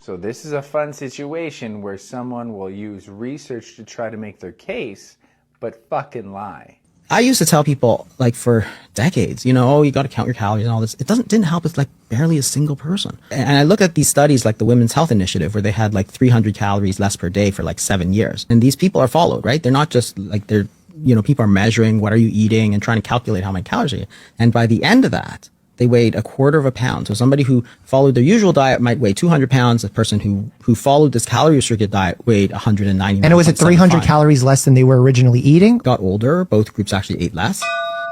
So this is a fun situation where someone will use research to try to make their case, but fucking lie. I used to tell people, like, for decades, oh, you got to count your calories and all this. It didn't help with like barely a single person. And I look at these studies like the Women's Health Initiative, where they had like 300 calories less per day for like 7 years. And these people are followed, right? They're not just like people are measuring what are you eating and trying to calculate how many calories you eat. And by the end of that, they weighed 1/4 pound. So somebody who followed their usual diet might weigh 200 pounds. A person who followed this calorie restricted diet weighed 190. And it was at 300 calories less than they were originally eating? Got older. Both groups actually ate less.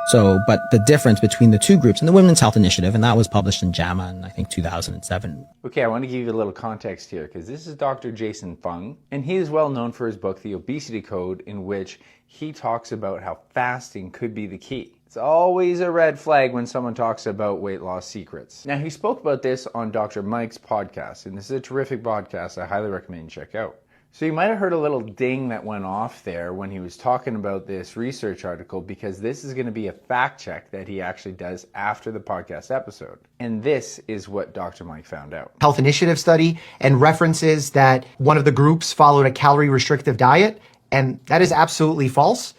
So, but the difference between the two groups and the Women's Health Initiative, and that was published in JAMA in, I think, 2007. Okay, I want to give you a little context here, because this is Dr. Jason Fung, and he is well known for his book, The Obesity Code, in which he talks about how fasting could be the key. It's always a red flag when someone talks about weight loss secrets. Now, he spoke about this on Dr. Mike's podcast, and this is a terrific podcast I highly recommend you check out. So you might have heard a little ding that went off there when he was talking about this research article, because this is going to be a fact check that he actually does after the podcast episode. And this is what Dr. Mike found out. Health Initiative study, and references that one of the groups followed a calorie restrictive diet, and that is absolutely false.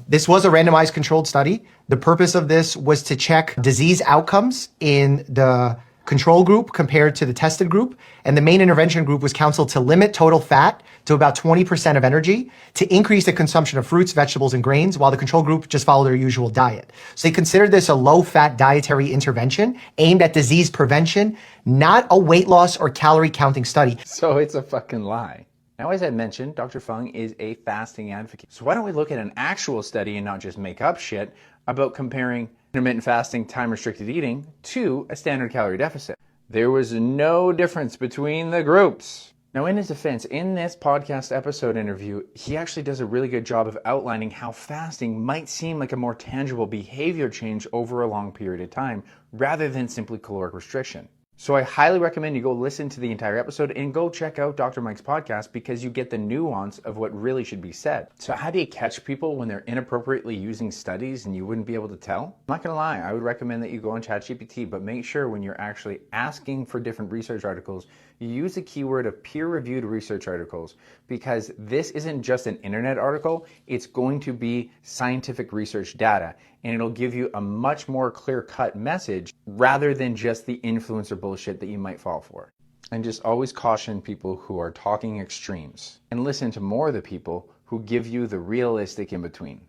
This was a randomized controlled study. The purpose of this was to check disease outcomes in the control group compared to the tested group. And the main intervention group was counseled to limit total fat to about 20% of energy, to increase the consumption of fruits, vegetables, and grains, while the control group just followed their usual diet. So they considered this a low-fat dietary intervention aimed at disease prevention, not a weight loss or calorie counting study. So it's a fucking lie. Now, as I mentioned, Dr. Fung is a fasting advocate. So why don't we look at an actual study and not just make up shit about comparing intermittent fasting, time-restricted eating to a standard calorie deficit. There was no difference between the groups. Now, in his defense, in this podcast episode interview, he actually does a really good job of outlining how fasting might seem like a more tangible behavior change over a long period of time, rather than simply caloric restriction. So I highly recommend you go listen to the entire episode and go check out Dr. Mike's podcast, because you get the nuance of what really should be said. So how do you catch people when they're inappropriately using studies and you wouldn't be able to tell? I'm not gonna lie, I would recommend that you go on ChatGPT, but make sure when you're actually asking for different research articles, you use the keyword of peer-reviewed research articles, because this isn't just an internet article, it's going to be scientific research data, and it'll give you a much more clear-cut message rather than just the influencer bullshit that you might fall for. And just always caution people who are talking extremes, and listen to more of the people who give you the realistic in between.